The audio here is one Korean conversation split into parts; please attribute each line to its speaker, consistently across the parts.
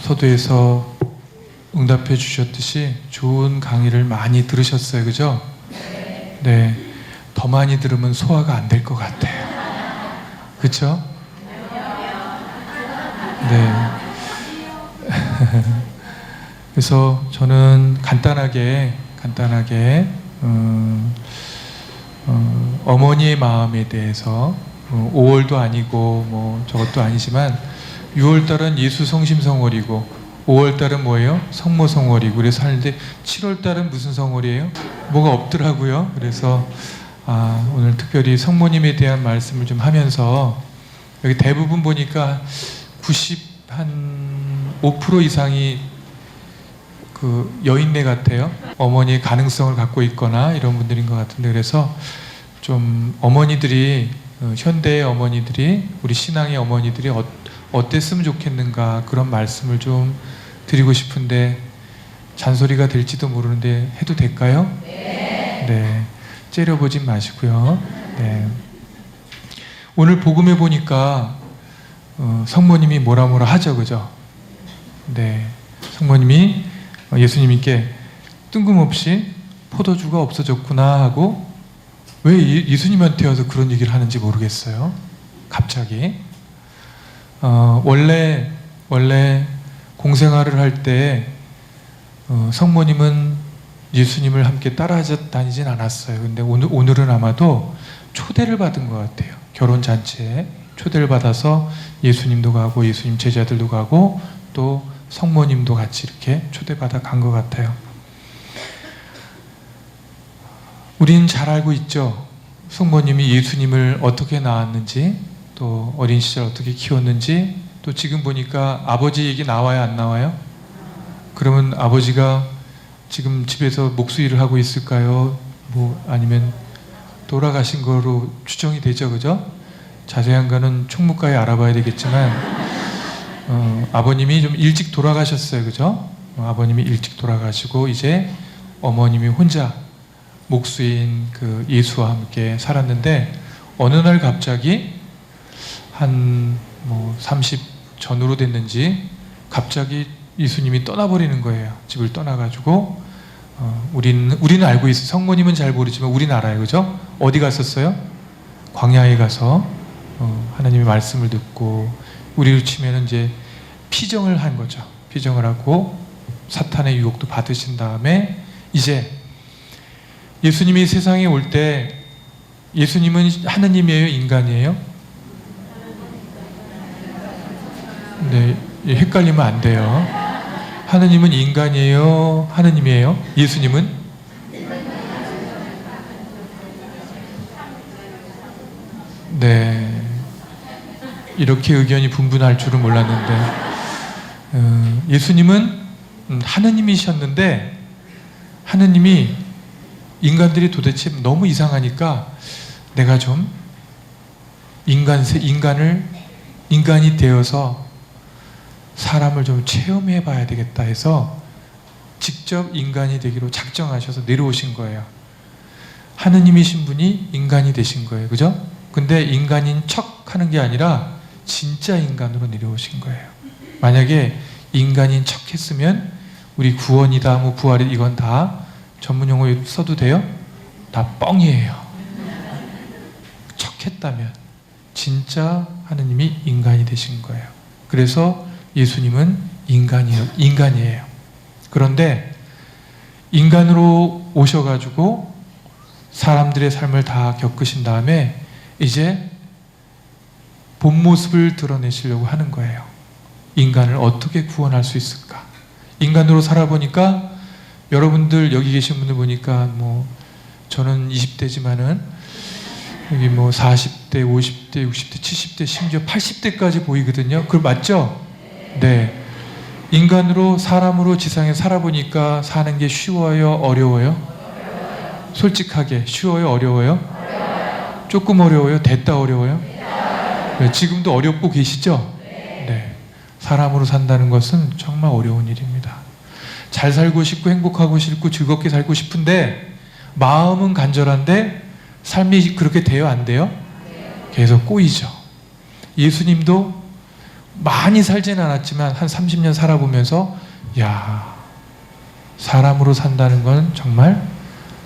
Speaker 1: 서두에서 응답해 주셨듯이 좋은 강의를 많이 들으셨어요. 그죠? 네. 더 많이 들으면 소화가 안 될 것 같아요. 그쵸? 네. 그래서 저는 간단하게 어머니의 마음에 대해서 5월도 아니고 뭐 저것도 아니지만 6월달은 예수 성심성월이고 5월달은 뭐예요? 성모성월이고 그래서 하는데 7월달은 무슨 성월이에요? 뭐가 없더라고요. 그래서 오늘 특별히 성모님에 대한 말씀을 좀 하면서 여기 대부분 보니까 95% 이상이 그 여인네 같아요. 어머니의 가능성을 갖고 있거나 이런 분들인 것 같은데 그래서 좀 어머니들이 현대의 어머니들이 우리 신앙의 어머니들이 어땠으면 좋겠는가 그런 말씀을 좀 드리고 싶은데 잔소리가 될지도 모르는데 해도 될까요? 네. 째려보진 마시고요. 네. 오늘 복음에 보니까 성모님이 뭐라 하죠, 그죠? 네. 성모님이 예수님께 뜬금없이 포도주가 없어졌구나 하고 왜 예수님한테 와서 그런 얘기를 하는지 모르겠어요. 갑자기. 원래 공생활을 할 때 성모님은 예수님을 함께 따라다니진 않았어요. 근데 오늘은 아마도 초대를 받은 것 같아요. 결혼잔치에 초대를 받아서 예수님도 가고 예수님 제자들도 가고 또 성모님도 같이 이렇게 초대받아 간 것 같아요. 우리는 잘 알고 있죠. 성모님이 예수님을 어떻게 낳았는지 또 어린 시절 어떻게 키웠는지 또 지금 보니까 아버지 얘기 나와요 안 나와요? 그러면 아버지가 지금 집에서 목수일을 하고 있을까요? 뭐 아니면 돌아가신 거로 추정이 되죠, 그죠? 자세한 거는 총무과에 알아봐야 되겠지만 아버님이 좀 일찍 돌아가셨어요, 그죠? 아버님이 일찍 돌아가시고 이제 어머님이 혼자 목수인 그 예수와 함께 살았는데 어느 날 갑자기 한 30 전후로 됐는지 갑자기 예수님이 떠나버리는 거예요. 집을 떠나가지고 우리는 알고 있어요. 성모님은 잘 모르지만 우리는 알아요. 그죠? 어디 갔었어요? 광야에 가서 하나님의 말씀을 듣고 우리로 치면 이제 피정을 한 거죠. 피정을 하고 사탄의 유혹도 받으신 다음에 이제 예수님이 세상에 올 때 예수님은 하느님이에요? 인간이에요? 네, 헷갈리면 안 돼요. 하느님은 인간이에요? 하느님이에요? 예수님은? 네. 이렇게 의견이 분분할 줄은 몰랐는데 예수님은 하느님이셨는데 하느님이 인간들이 도대체 너무 이상하니까 내가 좀 인간이 되어서 사람을 좀 체험해 봐야 되겠다 해서 직접 인간이 되기로 작정하셔서 내려오신 거예요. 하느님이신 분이 인간이 되신 거예요. 그죠? 근데 인간인 척 하는 게 아니라 진짜 인간으로 내려오신 거예요. 만약에 인간인 척 했으면 우리 구원이다, 뭐 부활이 이건 다 전문 용어 써도 돼요? 다 뻥이에요. 척 했다면 진짜 하느님이 인간이 되신 거예요. 그래서 예수님은 인간이에요. 그런데 인간으로 오셔가지고 사람들의 삶을 다 겪으신 다음에 이제 본 모습을 드러내시려고 하는 거예요. 인간을 어떻게 구원할 수 있을까? 인간으로 살아보니까 여러분들 여기 계신 분들 보니까 저는 20대지만은 여기 40대, 50대, 60대, 70대, 심지어 80대까지 보이거든요. 그거 맞죠? 네. 인간으로 사람으로 지상에 살아보니까 사는 게 쉬워요? 어려워요? 솔직하게 쉬워요? 어려워요? 조금 어려워요? 됐다 어려워요? 네, 지금도 어렵고 계시죠? 네. 사람으로 산다는 것은 정말 어려운 일입니다. 잘 살고 싶고 행복하고 싶고 즐겁게 살고 싶은데 마음은 간절한데 삶이 그렇게 돼요? 안 돼요? 계속 꼬이죠. 예수님도 많이 살지는 않았지만 한 30년 살아보면서 야, 사람으로 산다는 건 정말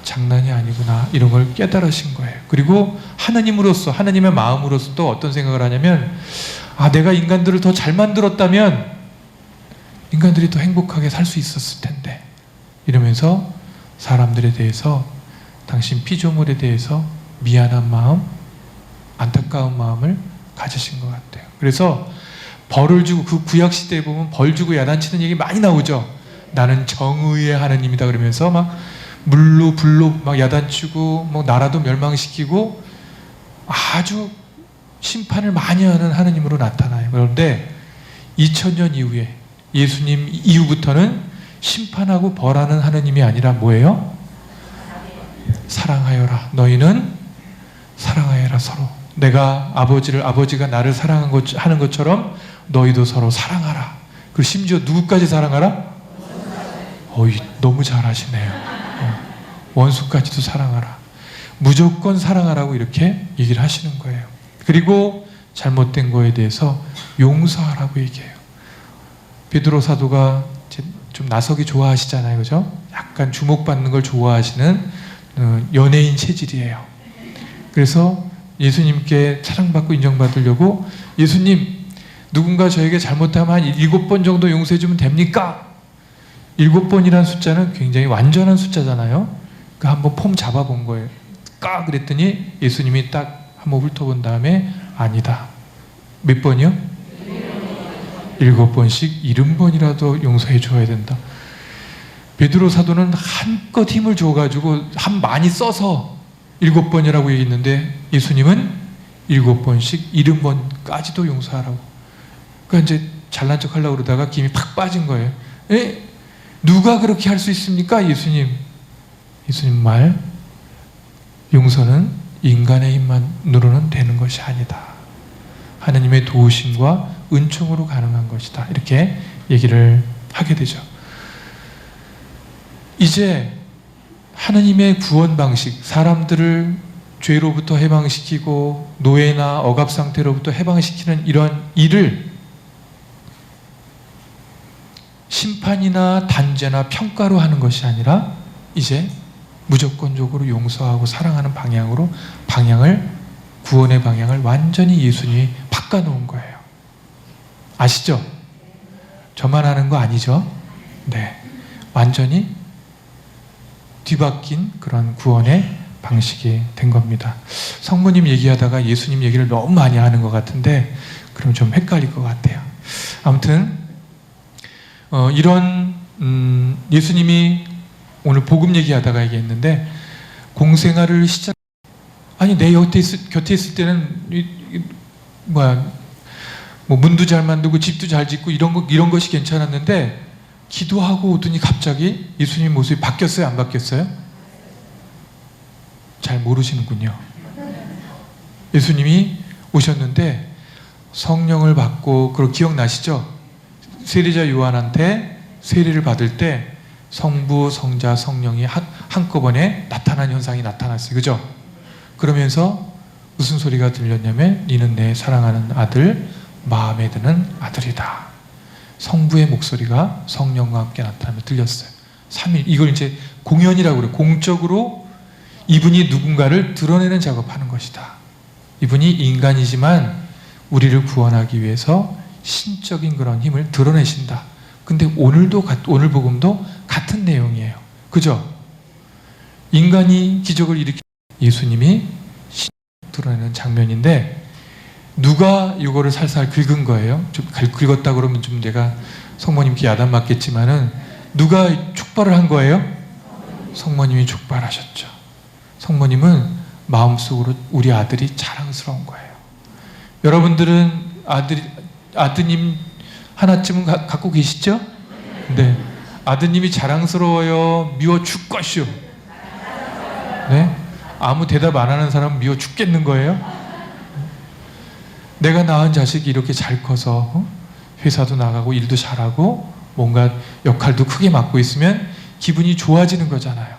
Speaker 1: 장난이 아니구나, 이런 걸 깨달으신 거예요. 그리고 하나님으로서, 하나님의 마음으로서 또 어떤 생각을 하냐면, 아, 내가 인간들을 더 잘 만들었다면 인간들이 더 행복하게 살 수 있었을 텐데, 이러면서 사람들에 대해서, 당신 피조물에 대해서 미안한 마음, 안타까운 마음을 가지신 것 같아요. 그래서 벌을 주고, 그 구약시대에 보면 벌 주고 야단치는 얘기 많이 나오죠. 나는 정의의 하나님이다 그러면서 막 물로 불로 막 야단치고 뭐 나라도 멸망시키고 아주 심판을 많이 하는 하나님으로 나타나요. 그런데 2000년 이후에, 예수님 이후부터는 심판하고 벌하는 하나님이 아니라 뭐예요? 사랑하여라. 너희는 사랑하여라 서로. 내가 아버지가 나를 사랑하는 것처럼 너희도 서로 사랑하라. 그리고 심지어 누구까지 사랑하라? 너무 잘하시네요. 원수까지도 사랑하라. 무조건 사랑하라고 이렇게 얘기를 하시는 거예요. 그리고 잘못된 거에 대해서 용서하라고 얘기해요. 베드로 사도가 좀 나서기 좋아하시잖아요, 그죠? 약간 주목받는 걸 좋아하시는 연예인 체질이에요. 그래서 예수님께 사랑받고 인정받으려고, 예수님, 누군가 저에게 잘못하면 한 7번 정도 용서해주면 됩니까? 7번이라는 숫자는 굉장히 완전한 숫자잖아요. 그러니까 한번 폼 잡아본 거예요. 그랬더니 예수님이 딱 한번 훑어본 다음에, 아니다. 몇 번이요? 7번씩 70번이라도 용서해 줘야 된다. 베드로 사도는 한껏 힘을 줘가지고 많이 써서 7번이라고 얘기했는데, 예수님은 7번씩 70번까지도 용서하라고. 그러니까 이제 잘난 척 하려고 그러다가 김이 팍 빠진 거예요. 누가 그렇게 할 수 있습니까? 예수님 말, 용서는 인간의 힘만으로는 되는 것이 아니다. 하나님의 도우심과 은총으로 가능한 것이다. 이렇게 얘기를 하게 되죠. 이제 하나님의 구원 방식, 사람들을 죄로부터 해방시키고 노예나 억압 상태로부터 해방시키는 이런 일을 심판이나 단죄나 평가로 하는 것이 아니라 이제 무조건적으로 용서하고 사랑하는 구원의 방향을 완전히 예수님이 바꿔놓은 거예요. 아시죠? 저만 하는 거 아니죠? 네, 완전히 뒤바뀐 그런 구원의 방식이 된 겁니다. 성모님 얘기하다가 예수님 얘기를 너무 많이 하는 것 같은데, 그럼 좀 헷갈릴 것 같아요. 아무튼 이런 예수님이 오늘 복음 얘기하다가 얘기했는데, 공생활을 아니 내 곁에 있을 때는 뭐 문도 잘 만들고 집도 잘 짓고 이런 것이 괜찮았는데, 기도하고 오더니 갑자기 예수님 모습이 바뀌었어요, 안 바뀌었어요? 잘 모르시는군요. 예수님이 오셨는데 성령을 받고, 그거 기억나시죠? 세례자 요한한테 세례를 받을 때 성부, 성자, 성령이 한꺼번에 나타난 현상이 나타났어요. 그죠? 그러면서 무슨 소리가 들렸냐면, 이는 내 사랑하는 아들, 마음에 드는 아들이다. 성부의 목소리가 성령과 함께 나타나며 들렸어요. 3일. 이걸 이제 공연이라고 그래요. 공적으로 이분이 누군가를 드러내는 작업하는 것이다. 이분이 인간이지만 우리를 구원하기 위해서 신적인 그런 힘을 드러내신다. 근데 오늘 복음도 같은 내용이에요. 그죠? 인간이 기적을 일으키 예수님이 드러내는 장면인데, 누가 이거를 살살 긁은 거예요? 좀 긁었다 그러면 좀 내가 성모님께 야단 맞겠지만은, 누가 촉발을 한 거예요? 성모님이 촉발하셨죠. 성모님은 마음속으로 우리 아들이 자랑스러운 거예요. 여러분들은 아드님 하나쯤은 갖고 계시죠? 네. 아드님이 자랑스러워요? 미워 죽겠슈? 네? 아무 대답 안 하는 사람은 미워 죽겠는 거예요? 내가 낳은 자식이 이렇게 잘 커서 회사도 나가고 일도 잘하고 뭔가 역할도 크게 맡고 있으면 기분이 좋아지는 거잖아요.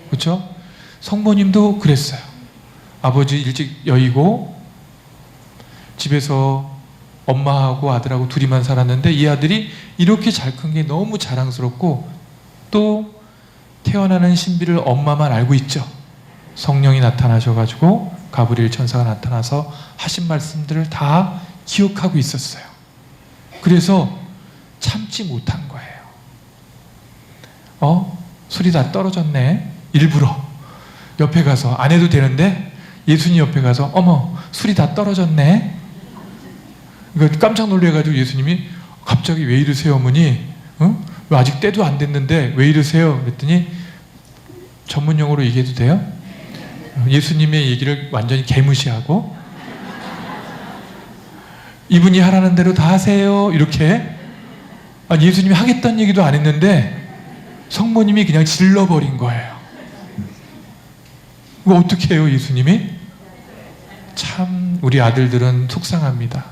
Speaker 1: 그렇죠? 성모님도 그랬어요. 아버지 일찍 여의고 집에서 엄마하고 아들하고 둘이만 살았는데 이 아들이 이렇게 잘 큰 게 너무 자랑스럽고 또 태어나는 신비를 엄마만 알고 있죠. 성령이 나타나셔가지고 가브리엘 천사가 나타나서 하신 말씀들을 다 기억하고 있었어요. 그래서 참지 못한 거예요. 술이 다 떨어졌네. 일부러 옆에 가서 안 해도 되는데 예수님 옆에 가서 어머 술이 다 떨어졌네. 이거 깜짝 놀래가지고 예수님이 갑자기 왜 이러세요 어머니? 왜 아직 때도 안 됐는데 왜 이러세요? 그랬더니 전문 용어로 얘기해도 돼요? 예수님의 얘기를 완전히 개무시하고 이분이 하라는 대로 다 하세요 이렇게. 예수님이 하겠다는 얘기도 안 했는데 성모님이 그냥 질러버린 거예요. 이거 어떻게 해요 예수님이? 참 우리 아들들은 속상합니다.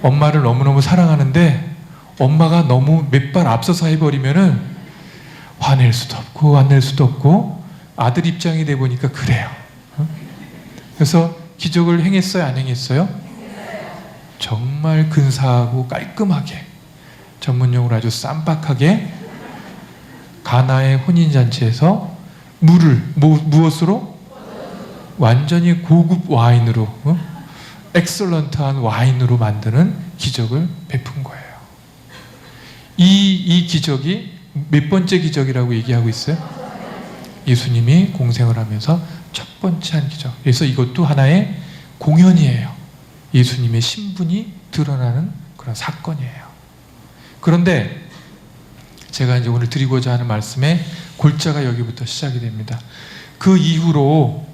Speaker 1: 엄마를 너무너무 사랑하는데 엄마가 너무 몇 발 앞서서 해버리면은 화낼 수도 없고 안 낼 수도 없고 아들 입장이 돼 보니까 그래요. 그래서 기적을 행했어요 안 행했어요? 정말 근사하고 깔끔하게 전문용어로 아주 쌈박하게 가나의 혼인잔치에서 물을 무엇으로? 완전히 고급 와인으로 엑설런트한 와인으로 만드는 기적을 베푼 거예요. 이 기적이 몇 번째 기적이라고 얘기하고 있어요? 예수님이 공생을 하면서 첫 번째 한 기적. 그래서 이것도 하나의 공연이에요. 예수님의 신분이 드러나는 그런 사건이에요. 그런데 제가 이제 오늘 드리고자 하는 말씀의 골자가 여기부터 시작이 됩니다. 그 이후로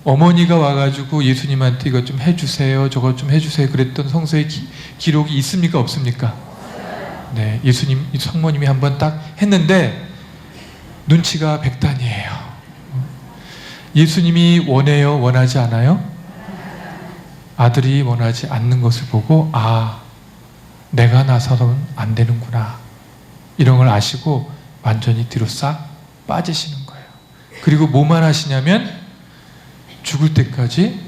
Speaker 1: 어머니가 와가지고 예수님한테 이것 좀 해주세요, 저것 좀 해주세요 그랬던 성서의 기록이 있습니까? 없습니까? 네, 예수님, 성모님이 한번 딱 했는데 눈치가 백단이에요. 예수님이 원해요? 원하지 않아요? 아들이 원하지 않는 것을 보고 내가 나서는 안 되는구나 이런 걸 아시고 완전히 뒤로 싹 빠지시는 거예요. 그리고 뭐만 하시냐면 죽을 때까지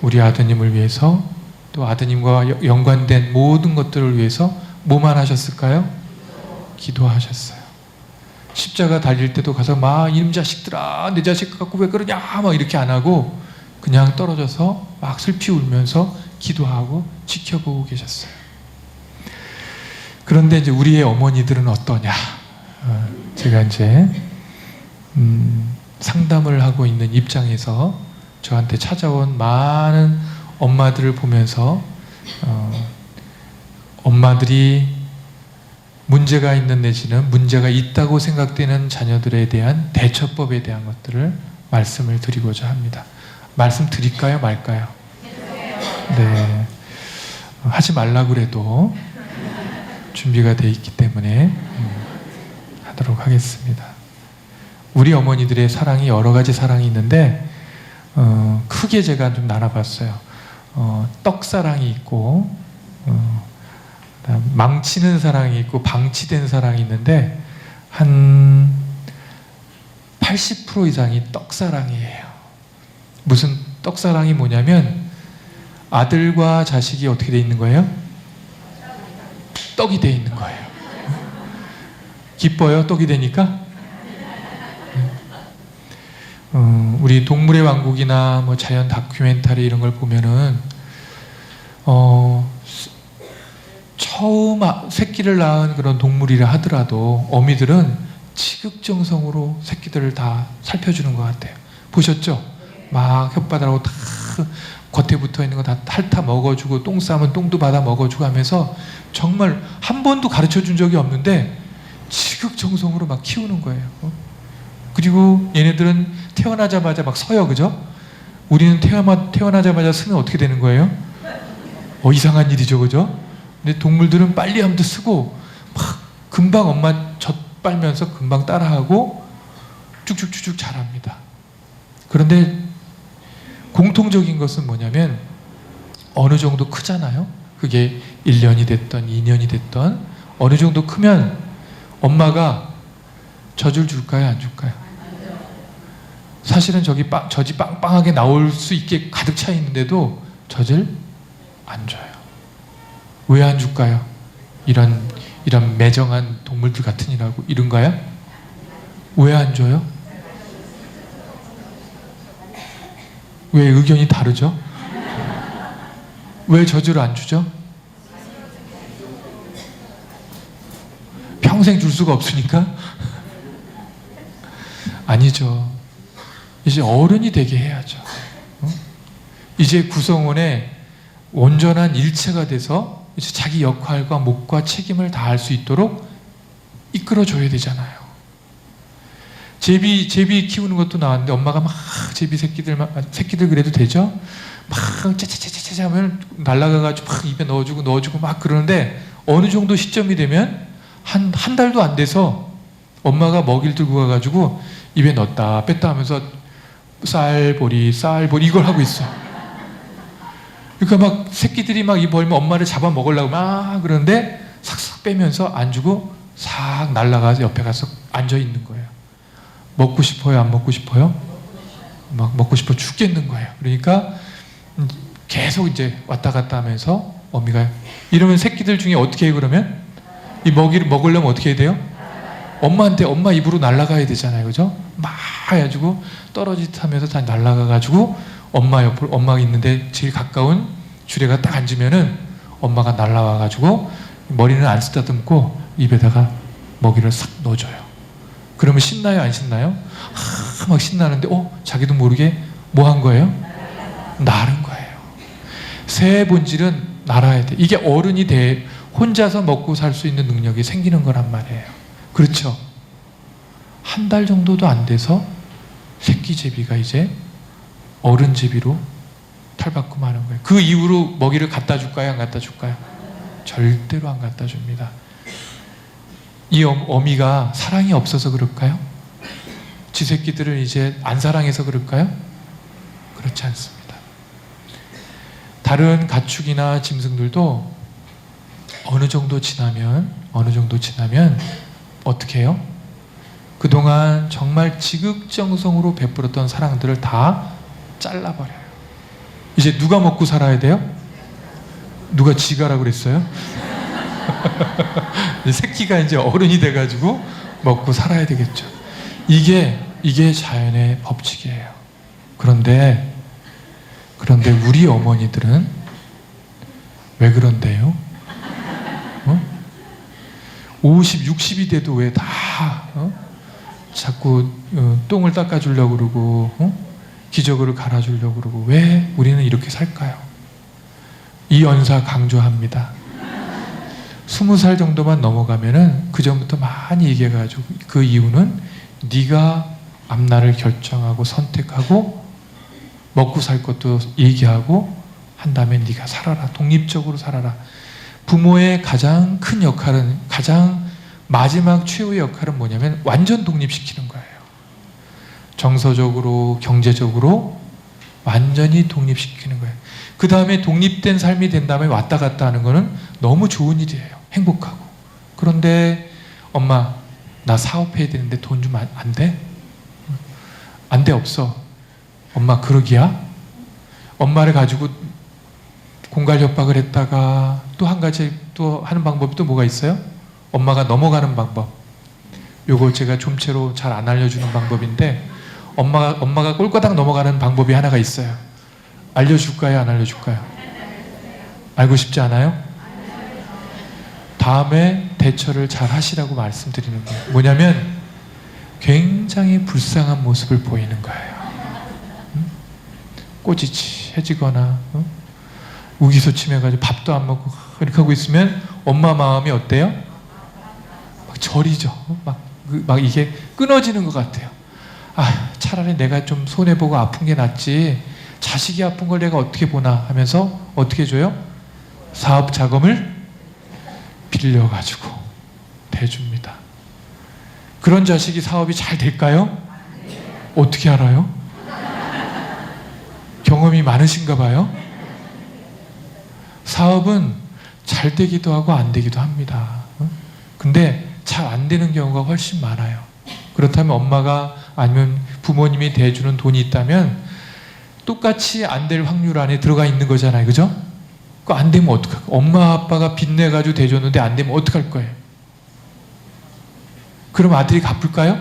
Speaker 1: 우리 아드님을 위해서 또 아드님과 연관된 모든 것들을 위해서 뭐만 하셨을까요? 기도하셨어요. 십자가 달릴 때도 가서 막 이놈 자식들아 내 자식 갖고 왜 그러냐 막 이렇게 안 하고 그냥 떨어져서 막 슬피 울면서 기도하고 지켜보고 계셨어요. 그런데 이제 우리의 어머니들은 어떠냐? 제가 이제 상담을 하고 있는 입장에서 저한테 찾아온 많은 엄마들을 보면서 엄마들이 문제가 있는 내지는 문제가 있다고 생각되는 자녀들에 대한 대처법에 대한 것들을 말씀을 드리고자 합니다. 말씀 드릴까요? 말까요? 네. 하지 말라고 그래도 준비가 돼 있기 때문에 하도록 하겠습니다. 우리 어머니들의 사랑이 여러 가지 사랑이 있는데 크게 제가 좀 나눠봤어요. 떡사랑이 있고 망치는 사랑이 있고 방치된 사랑이 있는데 한 80% 이상이 떡사랑이에요. 무슨 떡사랑이 뭐냐면 아들과 자식이 어떻게 돼 있는 거예요? 떡이 돼 있는 거예요. 기뻐요? 떡이 되니까? 우리 동물의 왕국이나 뭐 자연 다큐멘터리 이런 걸 보면은 처음 새끼를 낳은 그런 동물이라 하더라도 어미들은 지극정성으로 새끼들을 다 살펴주는 것 같아요. 보셨죠? 막 혓바닥하고 다 겉에 붙어 있는 거 다 핥아 먹어주고 똥 싸면 똥도 받아 먹어주고 하면서 정말 한 번도 가르쳐 준 적이 없는데 지극정성으로 막 키우는 거예요. 그리고 얘네들은 태어나자마자 막 서요, 그죠? 우리는 태어나자마자 쓰면 어떻게 되는 거예요? 이상한 일이죠, 그죠? 근데 동물들은 빨리 하면 쓰고 막 금방 엄마 젖 빨면서 금방 따라하고 쭉쭉쭉쭉 자랍니다. 그런데 공통적인 것은 뭐냐면 어느 정도 크잖아요. 그게 1년이 됐던 2년이 됐던 어느 정도 크면 엄마가 젖을 줄까요? 안 줄까요? 사실은 젖이 빵빵하게 나올 수 있게 가득 차 있는데도 젖을 안 줘요. 왜 안 줄까요? 이런 매정한 동물들 같으니라고 이런가요? 왜 안 줘요? 왜 의견이 다르죠? 왜 젖을 안 주죠? 평생 줄 수가 없으니까? 아니죠. 이제 어른이 되게 해야죠. 이제 구성원의 온전한 일체가 돼서 이제 자기 역할과 몫과 책임을 다할 수 있도록 이끌어줘야 되잖아요. 제비 키우는 것도 나왔는데 엄마가 막 제비 새끼들 그래도 되죠? 막 짜짜짜짜 하면 날아가가지고 막 입에 넣어주고 막 그러는데 어느 정도 시점이 되면 한 달도 안 돼서 엄마가 먹이를 들고 가가지고 입에 넣었다 뺐다 하면서 쌀보리 이걸 하고 있어. 그러니까 막 새끼들이 막 이 벌면 엄마를 잡아 먹으려고 막 그러는데 싹싹 빼면서 안 주고 싹 날아가서 옆에 가서 앉아 있는 거예요. 먹고 싶어요? 안 먹고 싶어요? 막 먹고 싶어 죽겠는 거예요. 그러니까 계속 이제 왔다 갔다 하면서 어미가 이러면 새끼들 중에 어떻게 해요? 그러면 이 먹이를 먹으려면 어떻게 해야 돼요? 엄마 입으로 날아가야 되잖아요. 그죠? 막 해가지고 떨어지듯 하면서 다 날아가가지고 엄마 옆으로 엄마가 있는데 제일 가까운 주례가 딱 앉으면은 엄마가 날아와가지고 머리는 안 쓰다듬고 입에다가 먹이를 싹 넣어줘요. 그러면 신나요? 안 신나요? 막 신나는데 자기도 모르게 뭐 한 거예요? 나른 거예요. 새의 본질은 날아야 돼. 이게 어른이 돼 혼자서 먹고 살 수 있는 능력이 생기는 거란 말이에요. 그렇죠? 한 달 정도도 안 돼서 새끼 제비가 이제 어른 제비로 탈바꿈 하는 거예요. 그 이후로 먹이를 갖다 줄까요? 안 갖다 줄까요? 절대로 안 갖다 줍니다. 이 어미가 사랑이 없어서 그럴까요? 지 새끼들을 이제 안 사랑해서 그럴까요? 그렇지 않습니다. 다른 가축이나 짐승들도 어느 정도 지나면 어떻게 해요? 그동안 정말 지극정성으로 베풀었던 사랑들을 다 잘라버려요. 이제 누가 먹고 살아야 돼요? 누가 지가라고 그랬어요? 새끼가 이제 어른이 돼가지고 먹고 살아야 되겠죠. 이게 자연의 법칙이에요. 그런데 우리 어머니들은 왜 그런데요? 50, 60이 돼도 왜 다 자꾸 똥을 닦아주려고 그러고 기저귀를 갈아주려고 그러고 왜 우리는 이렇게 살까요? 이 연사 강조합니다. 20살 정도만 넘어가면은 그 전부터 많이 얘기해가지고 그 이유는 네가 앞날을 결정하고 선택하고 먹고 살 것도 얘기하고 한 다음에 네가 살아라. 독립적으로 살아라. 부모의 가장 큰 역할은 가장 마지막 최후의 역할은 뭐냐면 완전 독립시키는 거예요. 정서적으로 경제적으로 완전히 독립시키는 거예요. 그 다음에 독립된 삶이 된 다음에 왔다 갔다 하는 거는 너무 좋은 일이에요. 행복하고. 그런데 엄마 나 사업해야 되는데 돈 좀 안 돼? 안 돼 없어. 엄마 그러기야? 엄마를 가지고 공갈 협박을 했다가 또 한 가지 또 하는 방법이 또 뭐가 있어요? 엄마가 넘어가는 방법. 요걸 제가 좀채로 잘 안 알려주는 방법인데 엄마가 꼴까닥 넘어가는 방법이 하나가 있어요. 알려줄까요? 안 알려줄까요? 알고 싶지 않아요? 다음에 대처를 잘 하시라고 말씀드리는 거예요. 뭐냐면 굉장히 불쌍한 모습을 보이는 거예요. 꼬지치해지거나 우기소침해가지고 밥도 안 먹고 이렇게 하고 있으면 엄마 마음이 어때요? 막 저리죠. 막 이게 끊어지는 것 같아요. 차라리 내가 좀 손해보고 아픈 게 낫지 자식이 아픈 걸 내가 어떻게 보나 하면서 어떻게 해줘요? 사업 자금을 빌려가지고 대줍니다. 그런 자식이 사업이 잘 될까요? 어떻게 알아요? 경험이 많으신가 봐요? 사업은 잘 되기도 하고 안 되기도 합니다. 근데 잘 안 되는 경우가 훨씬 많아요. 그렇다면 엄마가 아니면 부모님이 대주는 돈이 있다면 똑같이 안 될 확률 안에 들어가 있는 거잖아요. 그죠? 그거 안 되면 어떡할 거예요? 엄마 아빠가 빚내가지고 대줬는데 안 되면 어떡할 거예요? 그럼 아들이 갚을까요?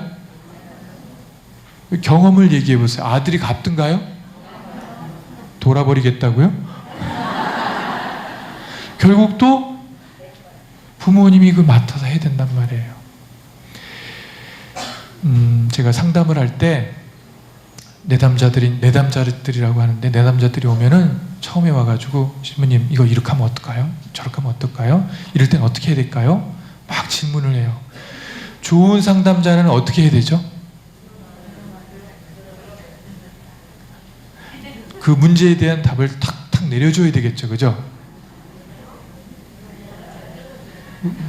Speaker 1: 경험을 얘기해 보세요. 아들이 갚든가요? 돌아버리겠다고요? 결국 또 부모님이 그 맡아서 해야 된단 말이에요. 제가 상담을 할 때 내담자들이라고 하는데, 내담자들이 오면은 처음에 와가지고 신부님 이거 이렇게 하면 어떨까요? 저렇게 하면 어떨까요? 이럴 땐 어떻게 해야 될까요? 막 질문을 해요. 좋은 상담자는 어떻게 해야 되죠? 그 문제에 대한 답을 탁탁 내려줘야 되겠죠, 그죠?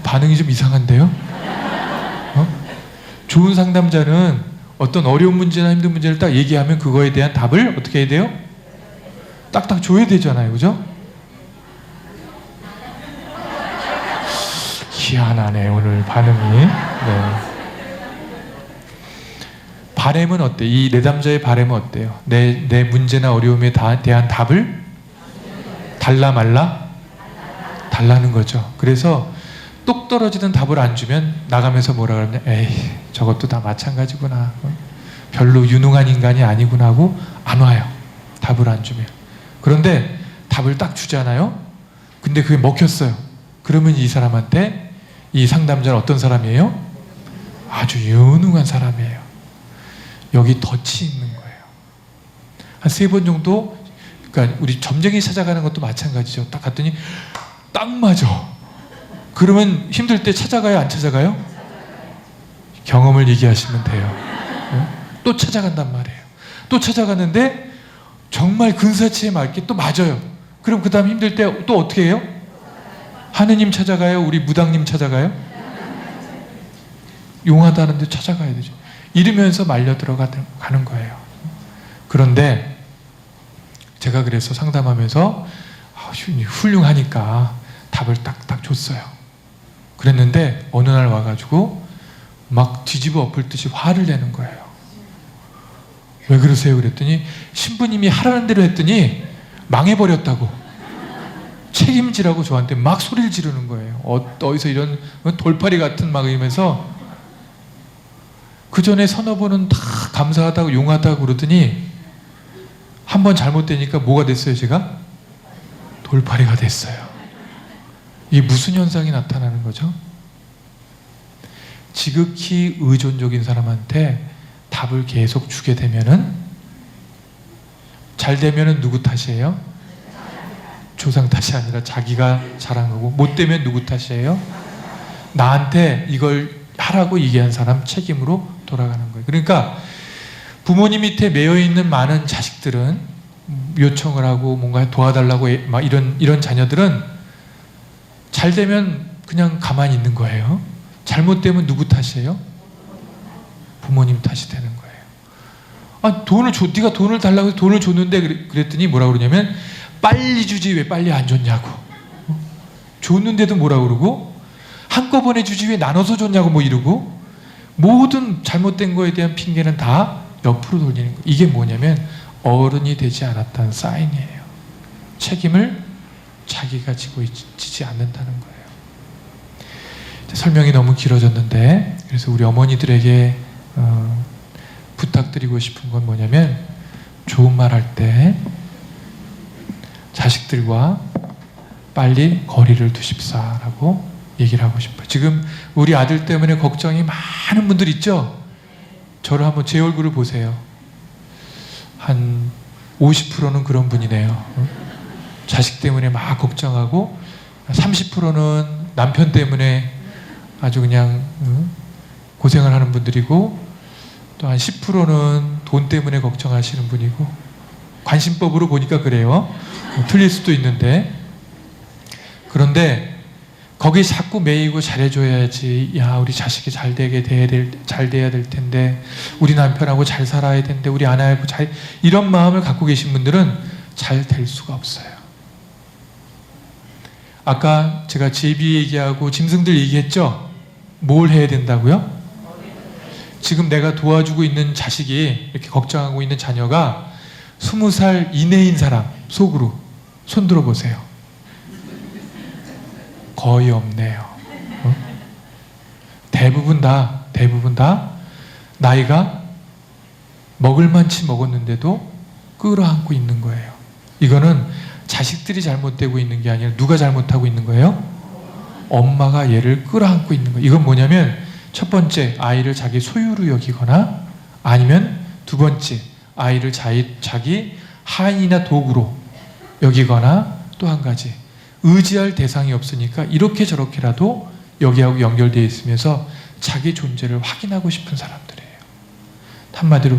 Speaker 1: 반응이 좀 이상한데요? 좋은 상담자는 어떤 어려운 문제나 힘든 문제를 딱 얘기하면 그거에 대한 답을 어떻게 해야 돼요? 딱딱 줘야 되잖아요, 그죠? 희한하네, 오늘 반응이. 네. 바램은 어때? 이 내담자의 바램은 어때요? 내 문제나 어려움에 대한 답을 달라 말라? 달라는 거죠. 그래서 똑 떨어지는 답을 안 주면 나가면서 뭐라 그러냐? 에이, 저것도 다 마찬가지구나. 별로 유능한 인간이 아니구나 하고 안 와요. 답을 안 주면. 그런데 답을 딱 주잖아요. 근데 그게 먹혔어요. 그러면 이 사람한테 이 상담자는 어떤 사람이에요? 아주 유능한 사람이에요. 여기 덫이 있는 거예요. 한 3번 정도, 그러니까 우리 점쟁이 찾아가는 것도 마찬가지죠. 딱 갔더니 딱 맞아. 그러면 힘들 때 찾아가요? 안 찾아가요? 경험을 얘기하시면 돼요. 또 찾아간단 말이에요. 또 찾아가는데 정말 근사치에 맞게 또 맞아요. 그럼 그 다음 힘들 때 또 어떻게 해요? 하느님 찾아가요? 우리 무당님 찾아가요? 용하다는 데 찾아가야 되죠. 이러면서 말려 들어가는 거예요. 그런데 제가 그래서 상담하면서 훌륭하니까 답을 딱딱 줬어요. 그랬는데 어느 날 와가지고 막 뒤집어 엎을 듯이 화를 내는 거예요. 왜 그러세요? 그랬더니 신부님이 하라는 대로 했더니 망해버렸다고. 책임지라고 저한테 막 소리를 지르는 거예요. 어디서 이런 돌팔이 같은 막 이러면서, 그 전에 서너 번은 다 감사하다고 용하다고 그러더니 한 번 잘못되니까 뭐가 됐어요? 제가 돌팔이가 됐어요. 이게 무슨 현상이 나타나는 거죠? 지극히 의존적인 사람한테 답을 계속 주게 되면은, 잘 되면은 누구 탓이에요? 조상 탓이 아니라 자기가 잘한 거고, 못 되면 누구 탓이에요? 나한테 이걸 하라고 얘기한 사람 책임으로 돌아가는 거예요. 그러니까 부모님 밑에 매여 있는 많은 자식들은, 요청을 하고 뭔가 도와달라고 막 이런 자녀들은 잘 되면 그냥 가만히 있는 거예요. 잘못되면 누구 탓이에요? 부모님 탓이 되는 거예요. 아, 네가 돈을 달라고 해서 돈을 줬는데, 그랬더니 뭐라고 그러냐면, 빨리 주지 왜 빨리 안 줬냐고. 줬는데도 뭐라고 그러고, 한꺼번에 주지 왜 나눠서 줬냐고 뭐 이러고, 모든 잘못된 거에 대한 핑계는 다 옆으로 돌리는 거예요. 이게 뭐냐면 어른이 되지 않았다는 사인이에요. 책임을 자기가 지지 않는다는 거예요. 설명이 너무 길어졌는데, 그래서 우리 어머니들에게 부탁드리고 싶은 건 뭐냐면, 좋은 말 할 때 자식들과 빨리 거리를 두십사라고 얘기를 하고 싶어요. 지금 우리 아들 때문에 걱정이 많은 분들 있죠? 저를 한번 제 얼굴을 보세요. 한 50%는 그런 분이네요. 자식 때문에 막 걱정하고, 30%는 남편 때문에 아주 그냥 고생을 하는 분들이고, 또 한 10%는 돈 때문에 걱정하시는 분이고, 관심법으로 보니까 그래요. 틀릴 수도 있는데, 그런데 거기 자꾸 매이고 잘해줘야지, 야 우리 자식이 잘 돼야 될 텐데, 우리 남편하고 잘 살아야 되는데, 우리 아내하고 이런 마음을 갖고 계신 분들은 잘 될 수가 없어요. 아까 제가 제비 얘기하고 짐승들 얘기했죠? 뭘 해야 된다고요? 지금 내가 도와주고 있는 자식이, 이렇게 걱정하고 있는 자녀가 20살 이내인 사람 속으로 손 들어 보세요. 거의 없네요. 대부분 다 나이가 먹을 만치 먹었는데도 끌어안고 있는 거예요. 이거는 자식들이 잘못되고 있는 게 아니라 누가 잘못하고 있는 거예요? 엄마가 얘를 끌어안고 있는 거예요. 이건 뭐냐면 첫 번째, 아이를 자기 소유로 여기거나 아니면 두 번째, 아이를 자기 하인이나 도구로 여기거나 또 한 가지, 의지할 대상이 없으니까 이렇게 저렇게라도 여기하고 연결되어 있으면서 자기 존재를 확인하고 싶은 사람들이에요. 한마디로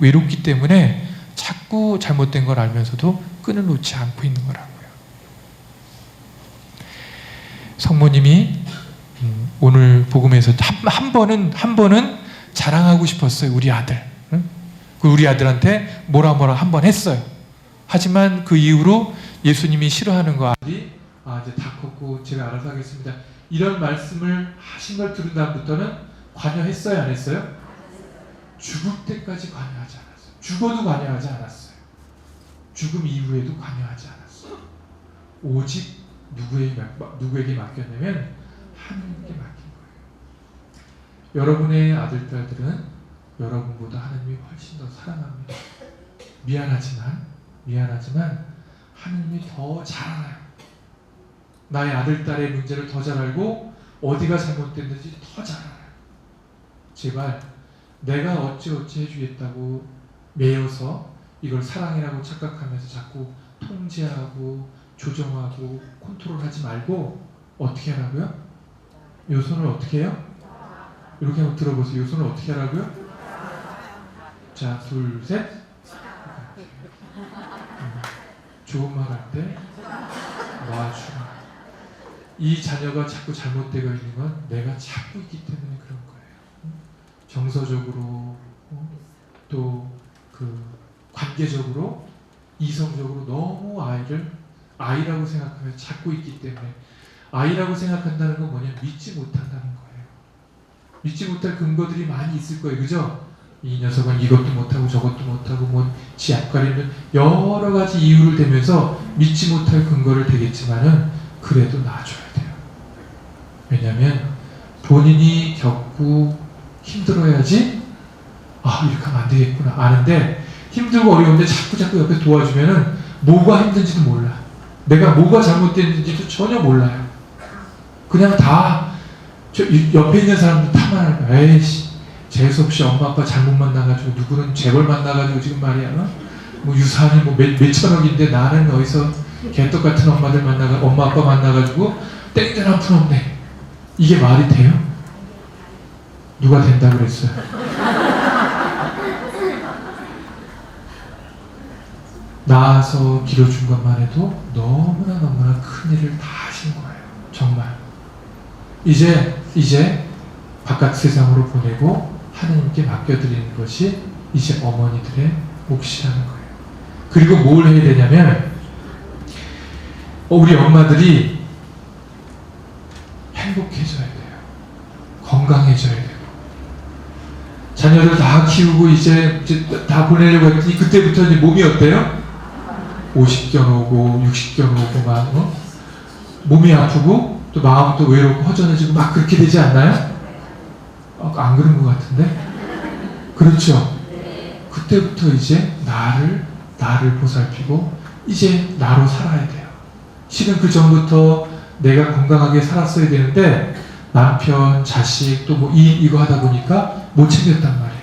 Speaker 1: 외롭기 때문에 자꾸 잘못된 걸 알면서도 끈을 놓지 않고 있는 거라고요. 성모님이 오늘 복음에서 한 번은 자랑하고 싶었어요. 우리 아들. 그 우리 아들한테 뭐라 한번 했어요. 하지만 그 이후로 예수님이 싫어하는 거 아들이 이제 다 컸고 제가 알아서 하겠습니다. 이런 말씀을 하신 걸 들은 다음부터는 관여했어요, 안 했어요? 죽을 때까지 관여하지 않았어요. 죽어도 관여하지 않았어요. 죽음 이후에도 관여하지 않았어요. 오직 누구에게 맡겼냐면 하나님께 맡긴 거예요. 여러분의 아들, 딸들은 여러분보다 하나님이 훨씬 더 사랑합니다. 미안하지만 하나님이 더 잘 알아요. 나의 아들, 딸의 문제를 더 잘 알고 어디가 잘못됐는지 더 잘 알아요. 제발 내가 어찌 해주겠다고 매여서 이걸 사랑이라고 착각하면서 자꾸 통제하고 조정하고 컨트롤하지 말고 어떻게 하라고요? 요 손을 어떻게 해요? 이렇게 한번 들어보세요. 요 손을 어떻게 하라고요? 자, 둘, 셋. 좋은 말 할 때 놔주라. 이 자녀가 자꾸 잘못되어 있는 건 내가 찾고 있기 때문에 그런 거예요. 정서적으로 또 그 관계적으로 이성적으로 너무 아이를 아이라고 생각하면서 찾고 있기 때문에 아이라고 생각한다는 건 뭐냐면 믿지 못한다는 거예요. 믿지 못할 근거들이 많이 있을 거예요. 그죠? 이 녀석은 이것도 못하고 저것도 못하고 지 앞가리는 여러 가지 이유를 대면서 믿지 못할 근거를 대겠지만은 그래도 놔줘야 돼요. 왜냐하면 본인이 겪고 힘들어야지 이렇게 하면 안 되겠구나 아는데 힘들고 어려운데 자꾸 옆에 도와주면은 뭐가 힘든지도 몰라. 내가 뭐가 잘못됐는지도 전혀 몰라요. 그냥 다 옆에 있는 사람들 탓만 거야. 에이씨, 재수없이 엄마 아빠 잘못 만나가지고 누구는 재벌 만나가지고 지금 말이야 유산이 몇천억인데 나는 어디서 개떡 같은 엄마 아빠 만나가지고 땡전 한 푼 없네. 이게 말이 돼요? 누가 된다 그랬어요? 낳아서 길어준 것만 해도 너무나 큰 일을 다 하신 거예요. 정말. 이제 바깥 세상으로 보내고 하나님께 맡겨드리는 것이 이제 어머니들의 몫이라는 거예요. 그리고 뭘 해야 되냐면 우리 엄마들이 행복해져야 돼요. 건강해져야 돼요. 자녀들 다 키우고 이제 다 보내려고 했더니 그때부터 이제 몸이 어때요? 50견 오고 60견 오고 막 몸이 아프고 또 마음도 외롭고 허전해지고 막 그렇게 되지 않나요? 안 그런 것 같은데? 그렇죠? 그때부터 이제 나를 보살피고 이제 나로 살아야 돼요. 실은 그 전부터 내가 건강하게 살았어야 되는데 남편, 자식 또 이거 하다 보니까 못 챙겼단 말이에요.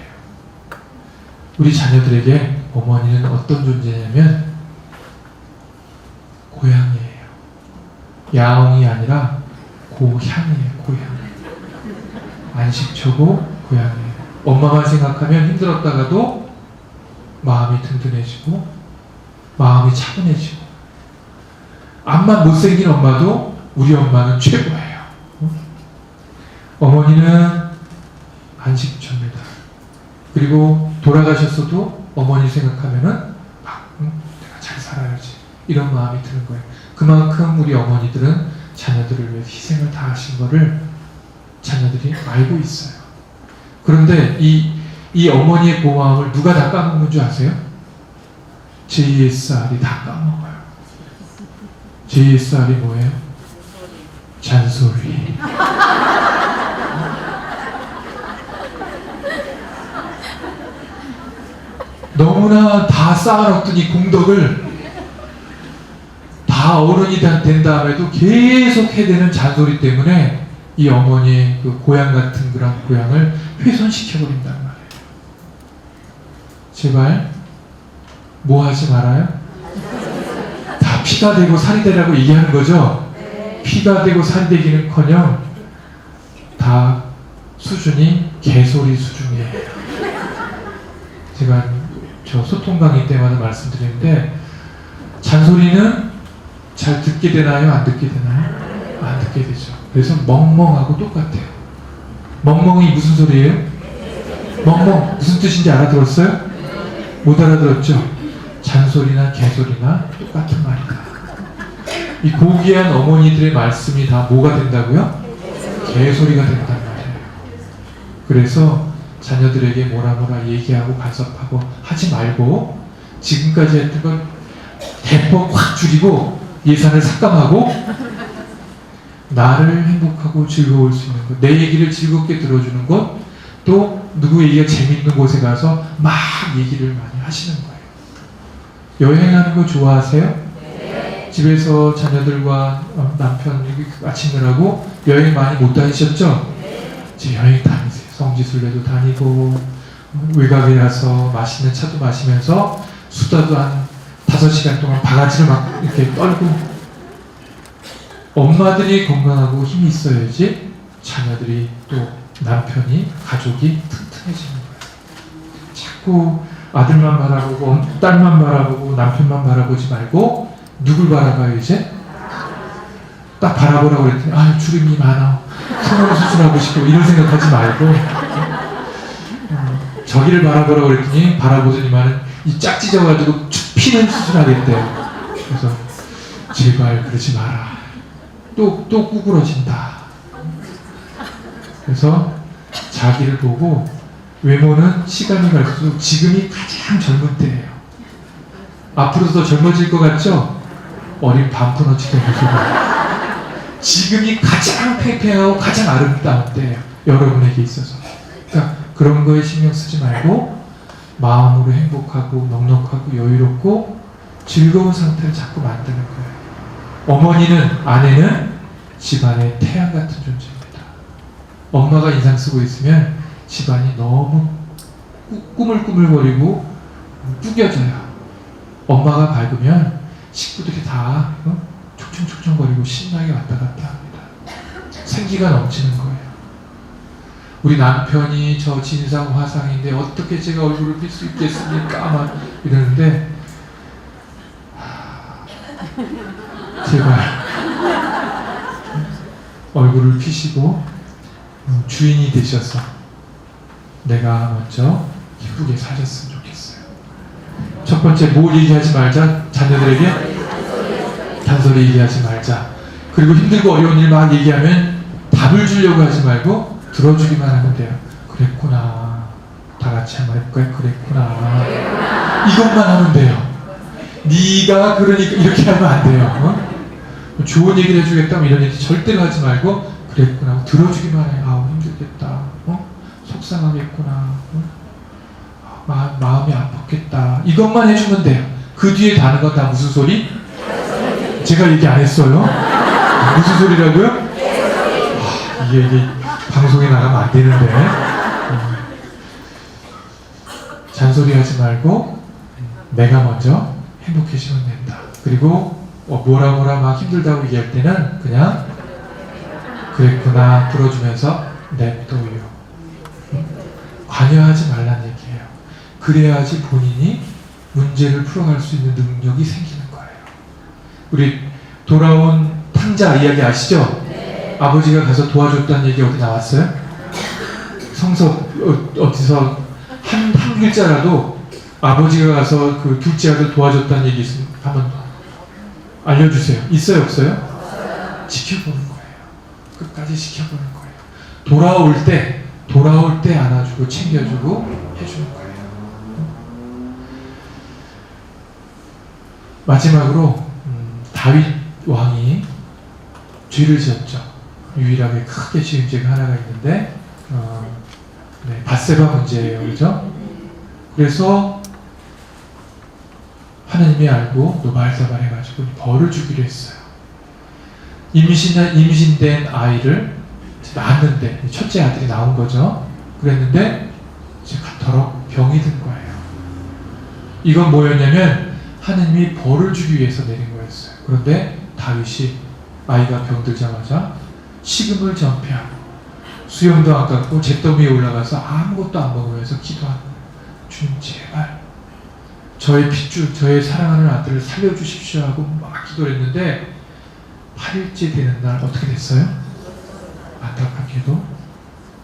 Speaker 1: 우리 자녀들에게 어머니는 어떤 존재냐면 고향이에요. 야옹이 아니라 고향이에요. 고향. 안식처고 고향이에요. 엄마만 생각하면 힘들었다가도 마음이 든든해지고 마음이 차분해지고 암만 못생긴 엄마도 우리 엄마는 최고예요. 어머니는 안식처입니다. 그리고 돌아가셨어도 어머니 생각하면은 내가 잘 살아야지 이런 마음이 드는 거예요. 그만큼 우리 어머니들은 자녀들을 위해 희생을 다 하신 거를 자녀들이 알고 있어요. 그런데 이 어머니의 고마움을 누가 다 까먹는 줄 아세요? JSR이 다 까먹어요. JSR이 뭐예요? 잔소리. 너무나 다 쌓아놨더니 공덕을 다 어른이 된 다음에도 계속 해대는 잔소리 때문에 이 어머니의 그 고향 같은 그런 고향을 훼손시켜버린단 말이에요. 제발 뭐 하지 말아요? 다 피가 되고 살이 되라고 얘기하는 거죠? 피가 되고 살이 되기는커녕 다 수준이 개소리 수준이에요. 제가 저 소통 강의 때마다 말씀드리는데 잔소리는 잘 듣게 되나요? 안 듣게 되나요? 안 듣게 되죠. 그래서 멍멍하고 똑같아요. 멍멍이 무슨 소리예요? 멍멍 무슨 뜻인지 알아들었어요? 못 알아들었죠? 잔소리나 개소리나 똑같은 말이다. 이 고귀한 어머니들의 말씀이 다 뭐가 된다고요? 개소리가 된단 말이에요. 그래서 자녀들에게 뭐라 얘기하고 간섭하고 하지 말고 지금까지 했던 건 대폭 확 줄이고 예산을 삭감하고 나를 행복하고 즐거울 수 있는 것, 내 얘기를 즐겁게 들어주는 것, 또 누구 얘기가 재밌는 곳에 가서 막 얘기를 많이 하시는 거예요. 여행하는 거 좋아하세요? 네. 집에서 자녀들과 남편 아침느라고 여행 많이 못 다니셨죠? 네. 이제 여행 다니세요. 성지순례도 다니고 외곽에 가서 맛있는 차도 마시면서 수다도 한 5시간 동안 바가지를 막 이렇게 떨고. 엄마들이 건강하고 힘이 있어야지 자녀들이 또 남편이 가족이 튼튼해지는 거예요. 자꾸 아들만 바라보고 딸만 바라보고 남편만 바라보지 말고 누굴 바라봐요 이제? 딱 바라보라고 그랬더니 아 주름이 많아 성형 수술하고 싶고 이런 생각하지 말고 저기를 바라보라고 그랬더니 바라보더니만은 이 짝 찢어가지고 축 피는 수술하겠대요. 그래서 제발 그러지 마라. 또 구부러진다. 그래서 자기를 보고 외모는 시간이 갈수록 지금이 가장 젊은 때예요. 앞으로도 더 젊어질 것 같죠? 어린 반푼어치된 모습으로. 지금이 가장 팽팽하고 가장 아름다운 때예요. 여러분에게 있어서. 그러니까 그런 거에 신경 쓰지 말고 마음으로 행복하고 넉넉하고 여유롭고 즐거운 상태를 자꾸 만드는 거예요. 어머니는, 아내는 집안의 태양 같은 존재입니다. 엄마가 인상 쓰고 있으면 집안이 너무 꾸물꾸물거리고 꾸겨져요. 엄마가 밝으면 식구들이 다 촉청촉청거리고 신나게 왔다 갔다 합니다. 생기가 넘치는 거예요. 우리 남편이 저 진상 화상인데 어떻게 제가 얼굴을 빌 수 있겠습니까? 막 이러는데 제발 얼굴을 피시고 주인이 되셔서 내가 먼저 기쁘게 사셨으면 좋겠어요. 첫 번째 뭘 얘기하지 말자? 자녀들에게 잔소리 얘기하지 말자. 그리고 힘들고 어려운 일 막 얘기하면 답을 주려고 하지 말고 들어주기만 하면 돼요. 그랬구나. 다 같이 한번 해볼까요? 그랬구나. 이것만 하면 돼요. 네가 그러니까 이렇게 하면 안 돼요. 좋은 얘기를 해주겠다면 이런 얘기 절대로 하지 말고 그랬구나. 들어주기만 해요. 아우 힘들겠다. 속상하겠구나. 마음이 아팠겠다. 이것만 해주면 돼요. 그 뒤에 다는 건 다 무슨 소리? 제가 얘기 안 했어요. 무슨 소리라고요? 이게 방송에 나가면 안 되는데. 잔소리 하지 말고 내가 먼저 행복해지면 된다. 그리고 뭐라 막 힘들다고 얘기할 때는 그냥 그랬구나 들어주면서 냅둬요. 관여하지 말란 얘기예요. 그래야지 본인이 문제를 풀어갈 수 있는 능력이 생기는 거예요. 우리 돌아온 탕자 이야기 아시죠? 네. 아버지가 가서 도와줬다는 얘기 어디 나왔어요? 성서 어디서 한 글자라도 아버지가 가서 그 둘째 아들 도와줬다는 얘기 있으면 한번 알려주세요. 있어요 없어요? 지켜보는 거예요. 끝까지 지켜보는 거예요. 돌아올 때 안아주고 챙겨주고 해주는 거예요. 마지막으로 다윗 왕이 죄를 지었죠. 유일하게 크게 시행제가 하나가 있는데 밧세바 문제예요. 그죠? 그래서 하나님이 알고 노발사발 해가지고 벌을 주기로 했어요. 임신된 아이를 낳았는데 첫째 아들이 나온 거죠. 그랬는데 이제 그토록 병이 든 거예요. 이건 뭐였냐면 하나님이 벌을 주기 위해서 내린 거였어요. 그런데 다윗이 아이가 병들자마자 식음을 전폐하고 수염도 안 깎고 잿더미에 올라가서 아무것도 안 먹으면서 기도하는 거예요. 주님 제발 저의 핏줄, 저의 사랑하는 아들을 살려주십시오 하고 막 기도를 했는데 8일째 되는 날 어떻게 됐어요? 안타깝게도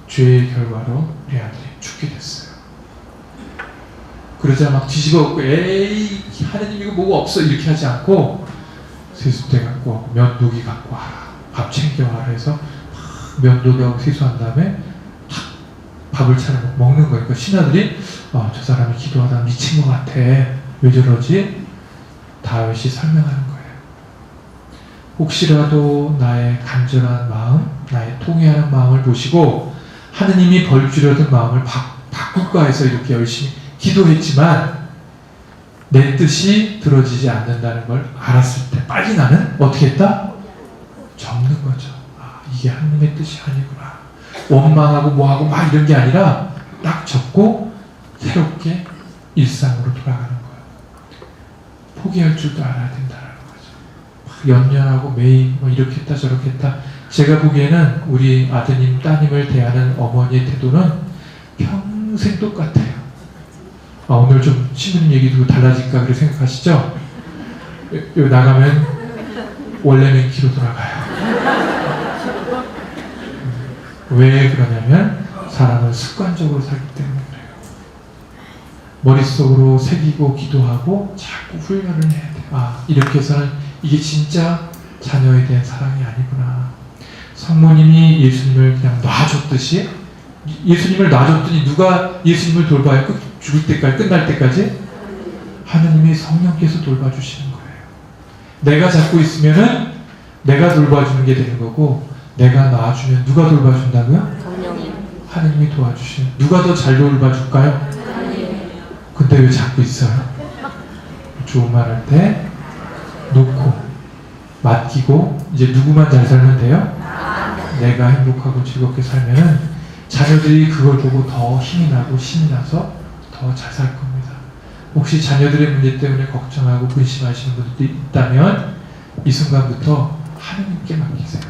Speaker 1: 죄의 결과로 우리 아들이 죽게 됐어요. 그러자 막 뒤집어 엎고 에이 하나님 이거 뭐가 없어 이렇게 하지 않고 세숫대 갖고 면도기 갖고 와라 밥 챙겨와라 해서 면도기하고 세수한 다음에 밥을 차려 먹는 거예요. 그러니까 신하들이 저 사람이 기도하다 미친 것 같아. 왜 저러지? 다윗이 설명하는 거예요. 혹시라도 나의 간절한 마음, 나의 통회하는 마음을 보시고 하느님이 벌 주려던 마음을 바꿀까 해서 이렇게 열심히 기도했지만 내 뜻이 들어지지 않는다는 걸 알았을 때 빨리 나는 어떻게 했다? 접는 거죠. 이게 하느님의 뜻이 아니구나. 원망하고 뭐하고 막 이런 게 아니라 딱 접고 새롭게 일상으로 돌아가는 거예요. 포기할 줄도 알아야 된다는 거죠. 연연하고 매일 뭐 이렇게 했다 저렇게 했다. 제가 보기에는 우리 아드님 따님을 대하는 어머니의 태도는 평생 똑같아요. 오늘 좀 신부님 얘기 듣고 달라질까 그렇게 생각하시죠? 여기 나가면 원래 맨키로 돌아가요. 왜 그러냐면 사람은 습관적으로 살기 때문에 그래요. 머릿속으로 새기고 기도하고 자꾸 훈련을 해야 돼요. 이렇게 해서는 이게 진짜 자녀에 대한 사랑이 아니구나. 성모님이 예수님을 그냥 놔줬듯이 예수님을 놔줬더니 누가 예수님을 돌봐요? 죽을 때까지 끝날 때까지 하느님이 성령께서 돌봐주시는 거예요. 내가 잡고 있으면은 내가 돌봐주는 게 되는 거고 내가 놔주면 누가 돌봐준다고요? 성령이. 하느님이 도와주시는. 누가 더 잘 돌봐줄까요? 하느님. 근데 왜 잡고 있어요? 좋은 말 할 때 놓고 맡기고 이제 누구만 잘 살면 돼요? 내가 행복하고 즐겁게 살면은 자녀들이 그걸 보고 더 힘이 나고 신이 나서 더 잘 살 겁니다. 혹시 자녀들의 문제 때문에 걱정하고 근심하시는 분들도 있다면 이 순간부터 하느님께 맡기세요.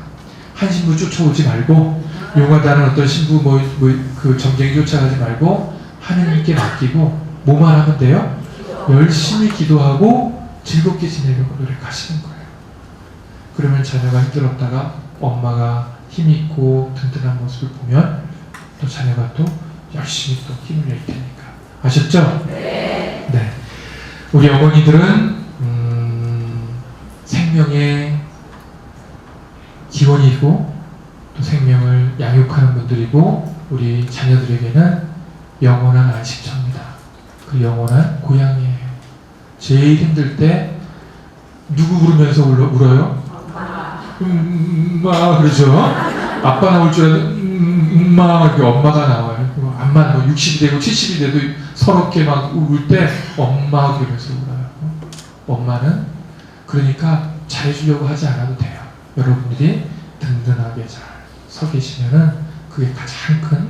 Speaker 1: 한 신부 쫓아오지 말고 용하다는 어떤 신부 그 정쟁이 쫓아가지 말고 하느님께 맡기고 뭐만 하면 돼요? 열심히 기도하고 즐겁게 지내려고 노력하시는 거예요. 그러면 자녀가 힘들었다가 엄마가 힘있고 든든한 모습을 보면 또 자녀가 또 열심히 또 힘을 낼 테니까. 아셨죠? 네. 우리 어머니들은 생명의 기원이고 또 생명을 양육하는 분들이고 우리 자녀들에게는 영원한 안식처입니다. 그 영원한 고향이에요. 제일 힘들 때 누구 부르면서 울어요? 엄마 그러죠? 아빠 나올 줄 알았는데 이렇게 엄마가 나와요. 암만 뭐 60이 되고 70이 돼도 서럽게 막 울 때 엄마 그러면서 울어요. 엄마는 그러니까 잘해주려고 하지 않아도 돼요. 여러분들이 든든하게 잘 서 계시면은 그게 가장 큰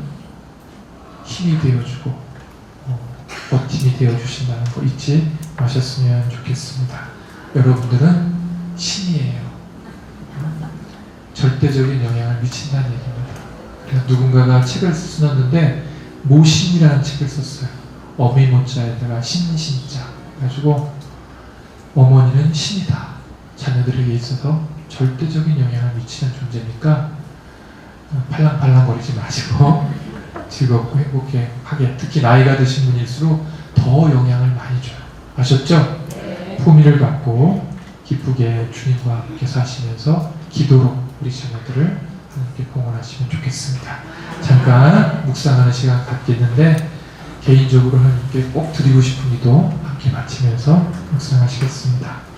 Speaker 1: 힘이 되어주고 버팀이 되어주신다는 거 잊지 마셨으면 좋겠습니다. 여러분들은 신이에요. 절대적인 영향을 미친다는 얘기입니다. 그래서 누군가가 책을 쓰는데 모신이라는 책을 썼어요. 어미모자에다가 신자 그래가지고 어머니는 신이다. 자녀들에게 있어서 절대적인 영향을 미치는 존재니까 팔랑팔랑거리지 마시고 즐겁고 행복하게 특히 나이가 드신 분일수록 더 영향을 많이 줘요. 아셨죠? 품위를 갖고 기쁘게 주님과 함께 사시면서 기도로 우리 자녀들을 함께 봉헌하시면 좋겠습니다. 잠깐 묵상하는 시간 갖겠는데 개인적으로 하나님께 꼭 드리고 싶은 기도 함께 마치면서 묵상하시겠습니다.